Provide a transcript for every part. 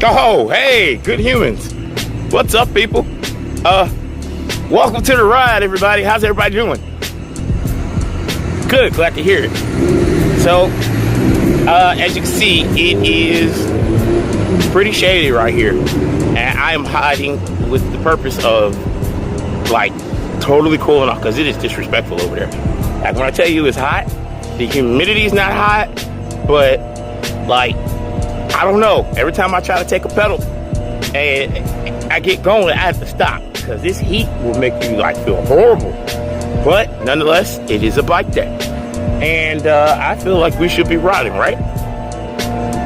Oh, hey, good humans. What's up, people? Welcome to the ride, everybody. How's everybody doing? Good, glad to hear it. So, as you can see, it is pretty shady right here. And I am hiding with the purpose of, like, totally cooling off, because it is disrespectful over there. Like, when I tell you it's hot, the humidity is not hot, but, like, I don't know. Every time I try to take a pedal and I get going, I have to stop because this heat will make you like feel horrible. But nonetheless, it is a bike day, and I feel like we should be riding, right?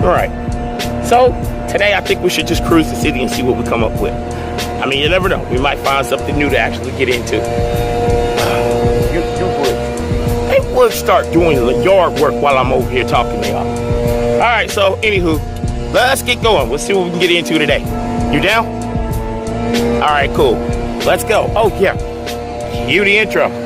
All right. So today, I think we should just cruise the city and see what we come up with. I mean, you never know. We might find something new to actually get into. They would start doing the yard work while I'm over here talking to y'all. All right, so anywho, let's get going. We'll see what we can get into today. You down? All right, cool. Let's go. Oh, yeah. Cue the intro.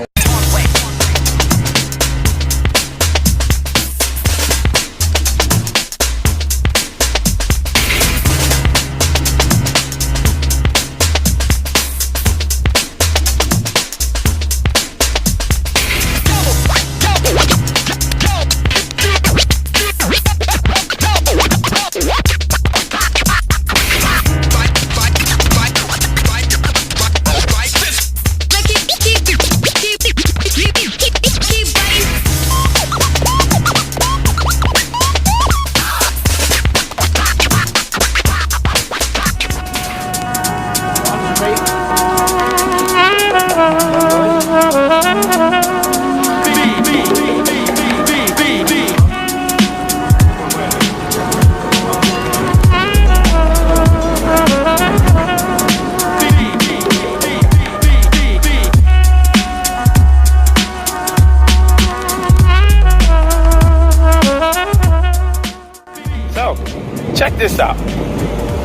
Check this out.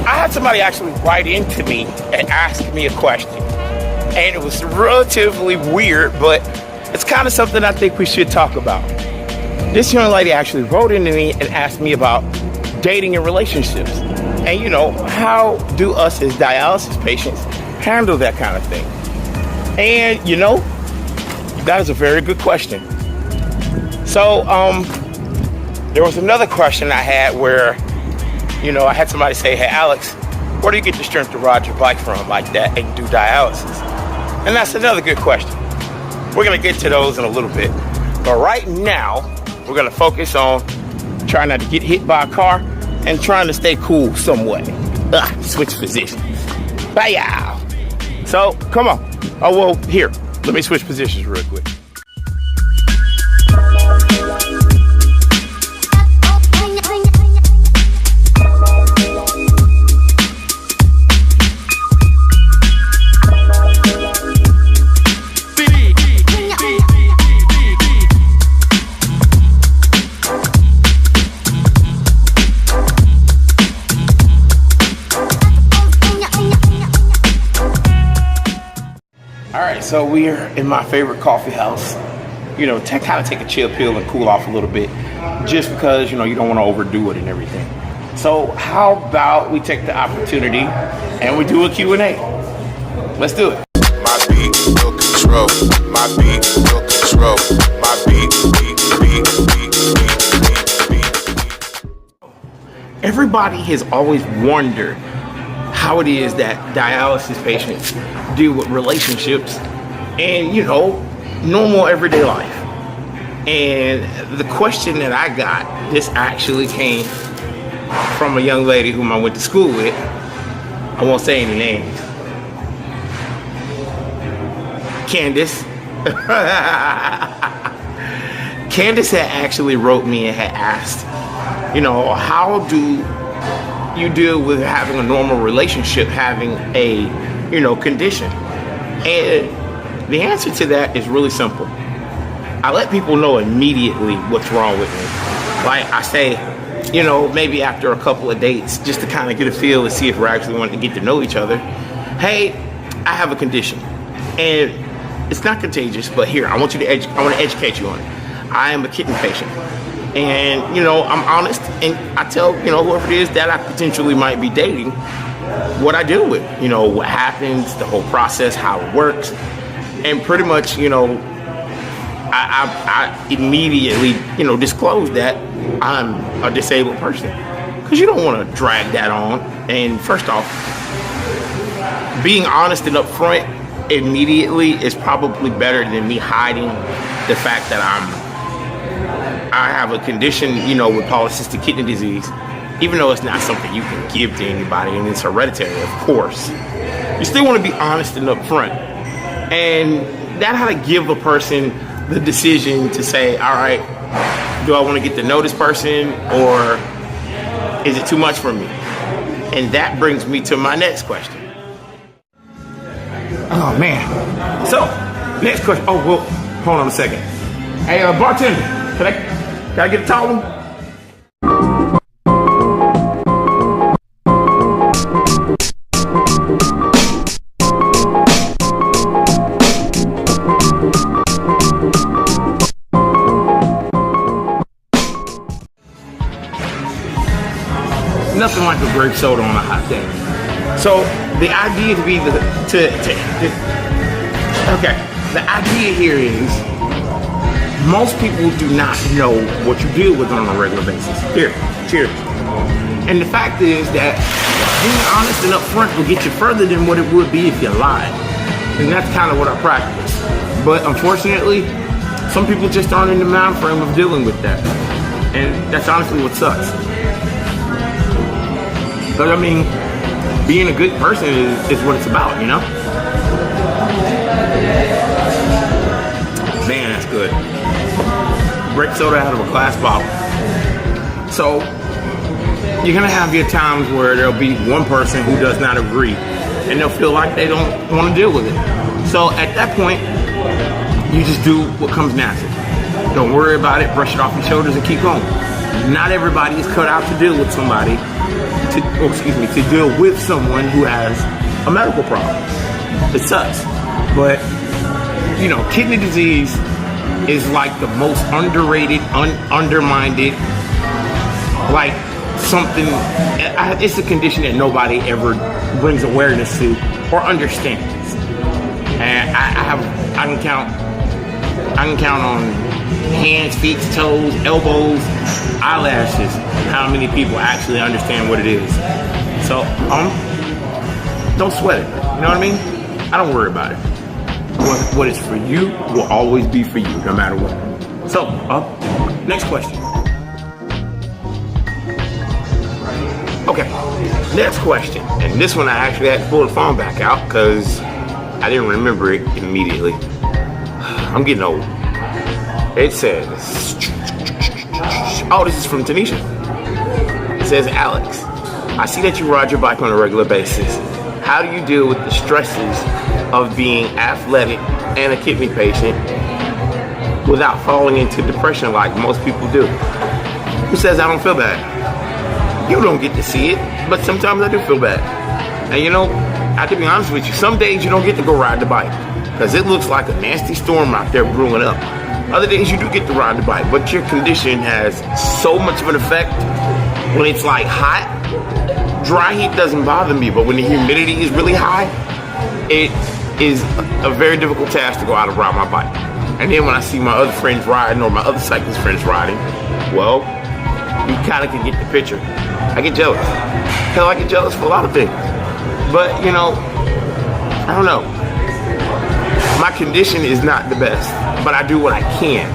I had somebody actually write into me and ask me a question. And it was relatively weird, but it's kind of something I think we should talk about. This young lady actually wrote into me and asked me about dating and relationships. And you know, how do us as dialysis patients handle that kind of thing? And you know, that is a very good question. So, there was another question I had where, you know, I had somebody say, hey, Alex, where do you get the strength to ride your bike from like that and do dialysis? And that's another good question. We're going to get to those in a little bit. But right now, we're going to focus on trying not to get hit by a car and trying to stay cool somewhat. Switch positions. Bye-yow. So, come on. Oh, well, here. Let me switch positions real quick. So we're in my favorite coffee house, you know, to kind of take a chill pill and cool off a little bit, just because, you know, you don't want to overdo it and everything. So how about we take the opportunity and we do a Q&A? Let's do it. My beat will control, my beat will control, my beat. Everybody has always wondered how it is that dialysis patients deal with relationships and, you know, normal everyday life. And the question that I got, this actually came from a young lady whom I went to school with. I won't say any names. Candace. Candace had actually wrote me and had asked, you know, how do you deal with having a normal relationship, having a, you know, condition? And the answer to that is really simple. I let people know immediately what's wrong with me. Like I say, you know, maybe after a couple of dates, just to kind of get a feel and see if we're actually wanting to get to know each other. Hey, I have a condition, and it's not contagious, but here, I want to educate you on it. I am a kidney patient, And, you know, I'm honest, and I tell, you know, whoever it is that I potentially might be dating what I deal with, you know, what happens, the whole process, how it works. And pretty much, you know, I immediately, you know, disclose that I'm a disabled person. Because you don't want to drag that on. And first off, being honest and upfront immediately is probably better than me hiding the fact that I have a condition, you know, with polycystic kidney disease, even though it's not something you can give to anybody and it's hereditary, of course. You still want to be honest and upfront. And that how to give a person the decision to say, all right, do I want to get to know this person or is it too much for me? And that brings me to my next question. Oh, man. So, next question. Oh, well, hold on a second. Hey, bartender, can I get a towel? Nothing like a grape soda on a hot day. So the idea to be the idea here is most people do not know what you deal with on a regular basis. Here, cheers. And the fact is that being honest and upfront will get you further than what it would be if you lied. And that's kind of what I practice. But unfortunately, some people just aren't in the mind frame of dealing with that. And that's honestly what sucks. But I mean, being a good person is what it's about, you know? Man, that's good. Grape soda out of a glass bottle. So, you're gonna have your times where there'll be one person who does not agree, and they'll feel like they don't want to deal with it. So at that point, you just do what comes natural. Don't worry about it, brush it off your shoulders and keep going. Not everybody is cut out to deal with somebody, to deal with someone who has a medical problem. It sucks. But, you know, kidney disease is like the most underrated, undermined, like something, it's a condition that nobody ever brings awareness to or understands. And I can count on hands, feet, toes, elbows, eyelashes, how many people actually understand what it is. So, don't sweat it. You know what I mean? I don't worry about it. What is for you will always be for you, no matter what. So, next question. Okay, next question. And this one I actually had to pull the phone back out because I didn't remember it immediately. I'm getting old. It says, oh, this is from Tanisha. It says, Alex, I see that you ride your bike on a regular basis. How do you deal with the stresses of being athletic and a kidney patient without falling into depression like most people do? Who says I don't feel bad? You don't get to see it, but sometimes I do feel bad. And you know, I have to be honest with you, some days you don't get to go ride the bike because it looks like a nasty storm out there brewing up. Other days you do get to ride the bike, but your condition has so much of an effect when it's like hot. Dry heat doesn't bother me, but when the humidity is really high, it is a very difficult task to go out and ride my bike. And then when I see my other friends riding or my other cyclist friends riding, well, you kind of can get the picture. I get jealous. Hell, I get jealous for a lot of things. But, you know, I don't know. My condition is not the best, but I do what I can.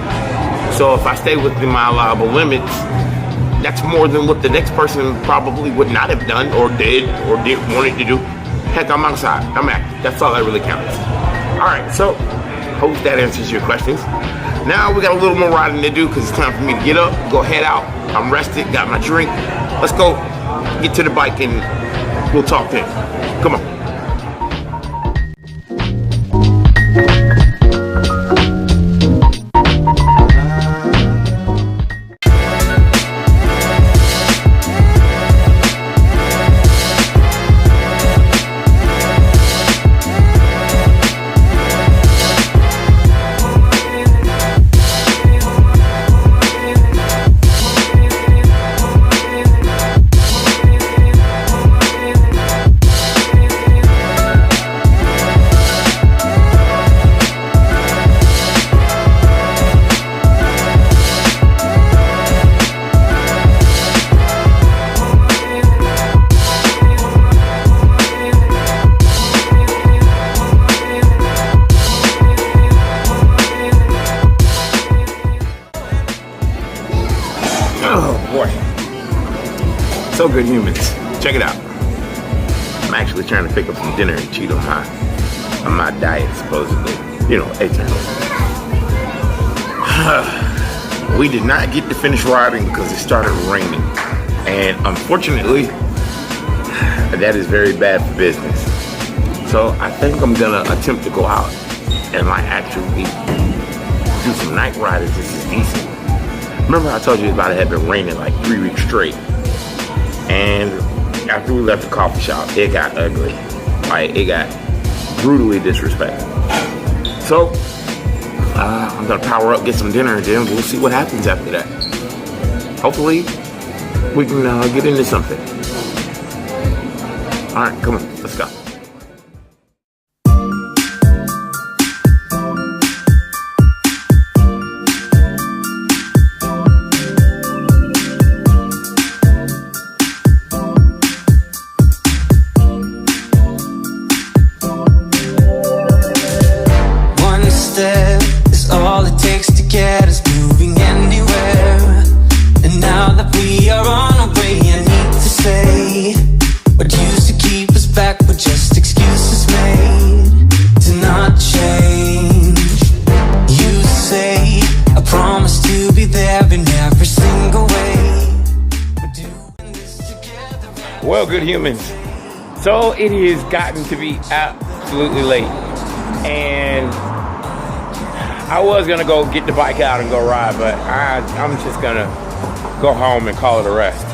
So if I stay within my allowable limits, that's more than what the next person probably would not have done or did wanted to do. Heck, I'm outside. I'm active. That's all that really counts. All right, so hope that answers your questions. Now we got a little more riding to do because it's time for me to get up, go head out. I'm rested, got my drink. Let's go get to the bike and we'll talk then. Come on. So good humans, check it out. I'm actually trying to pick up some dinner and cheat on my diet, supposedly. You know, eternal. We did not get to finish riding because it started raining. And unfortunately, that is very bad for business. So I think I'm gonna attempt to go out and like actually do some night riding. This is decent. Remember I told you about it had been raining like 3 weeks straight. And after we left the coffee shop, it got ugly. Like, it got brutally disrespectful. So, I'm gonna power up, get some dinner, and then we'll see what happens after that. Hopefully, we can get into something. All right, come on, let's go. Well, good humans, so it has gotten to be absolutely late, and I was gonna go get the bike out and go ride, but I'm just gonna go home and call it a rest.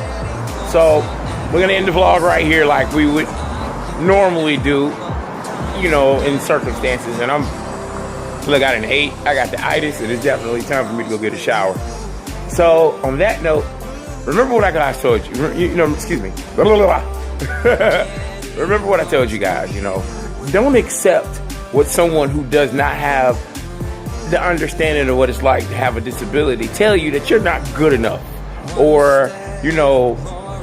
So we're gonna end the vlog right here like we would normally do, you know, in circumstances. And look, I done ate, I got the itis, and it's definitely time for me to go get a shower. So on that note, remember what I told you. Excuse me. Remember what I told you guys, you know. Don't accept what someone who does not have the understanding of what it's like to have a disability tell you that you're not good enough. Or, you know,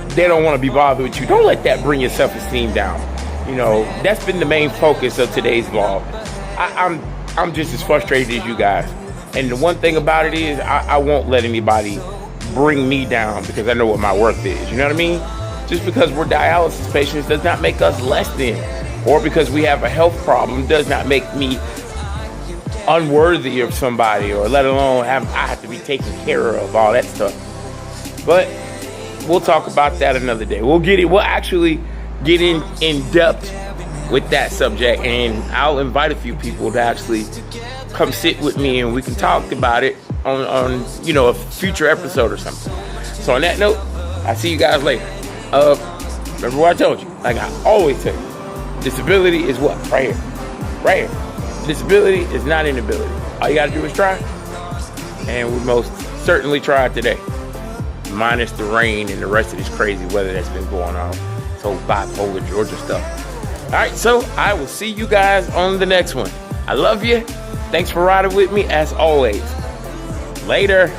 they don't want to be bothered with you. Don't let that bring your self-esteem down. You know, that's been the main focus of today's vlog. I'm just as frustrated as you guys. And the one thing about it is I won't let anybody bring me down because I know what my worth is. You know what I mean? Just because we're dialysis patients does not make us less than. Or because we have a health problem does not make me unworthy of somebody, or let alone I have to be taken care of, all that stuff. But we'll talk about that another day. We'll actually get in depth with that subject, and I'll invite a few people to actually come sit with me and we can talk about it on you know, a future episode or something. So on that note, I'll see you guys later. Remember what I told you, like I always tell you, disability is what? Right here. Disability is not inability. All you gotta do is try, and we most certainly tried today, minus the rain and the rest of this crazy weather that's been going on. So bipolar Georgia stuff. All right, so I will see you guys on the next one. I love you. Thanks for riding with me as always. Later.